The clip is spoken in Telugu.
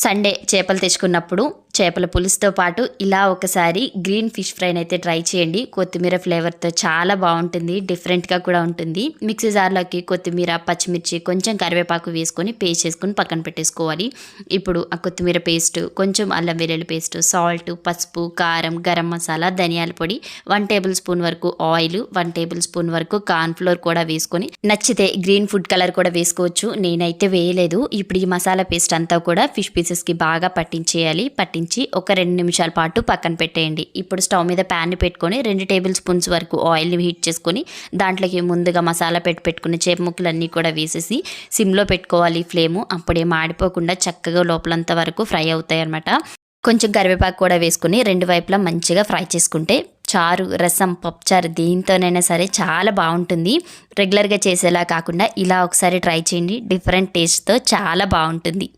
సండే చేపలు తెచ్చుకున్నప్పుడు చేపల పులుసుతో పాటు ఇలా ఒకసారి గ్రీన్ ఫిష్ ఫ్రైని అయితే ట్రై చేయండి. కొత్తిమీర ఫ్లేవర్తో చాలా బాగుంటుంది, డిఫరెంట్గా కూడా ఉంటుంది. మిక్సీ జార్లోకి కొత్తిమీర, పచ్చిమిర్చి, కొంచెం కరివేపాకు వేసుకొని పేస్ట్ చేసుకొని పక్కన పెట్టేసుకోవాలి. ఇప్పుడు ఆ కొత్తిమీర పేస్ట్, కొంచెం అల్లం వెల్లుల్లి పేస్ట్, సాల్ట్, పసుపు, కారం, గరం మసాలా, ధనియాల పొడి, 1 టేబుల్ స్పూన్ వరకు ఆయిల్, 1 టేబుల్ స్పూన్ వరకు కార్న్ ఫ్లోర్ కూడా వేసుకొని, నచ్చితే గ్రీన్ ఫుడ్ కలర్ కూడా వేసుకోవచ్చు. నేనైతే వేయలేదు. ఇప్పుడు ఈ మసాలా పేస్ట్ అంతా కూడా ఫిష్ పీసెస్కి బాగా పట్టించేయాలి. ఒక 2 నిమిషాల పాటు పక్కన పెట్టేయండి. ఇప్పుడు స్టవ్ మీద ప్యాన్ పెట్టుకొని 2 టేబుల్ స్పూన్స్ వరకు ఆయిల్ని హీట్ చేసుకొని దాంట్లోకి ముందుగా మసాలా పెట్టుకుని చేప ముక్కలన్నీ కూడా వేసేసి సిమ్లో పెట్టుకోవాలి ఫ్లేము. అప్పుడే మాడిపోకుండా చక్కగా లోపలంత వరకు ఫ్రై అవుతాయి అన్నమాట. కొంచెం కరివేపాకు కూడా వేసుకుని 2 వైపులా మంచిగా ఫ్రై చేసుకుంటే చారు, రసం, పప్పుచారు దేంతోనైనా సరే చాలా బాగుంటుంది. రెగ్యులర్గా చేసేలా కాకుండా ఇలా ఒకసారి ట్రై చేయండి. డిఫరెంట్ టేస్ట్తో చాలా బాగుంటుంది.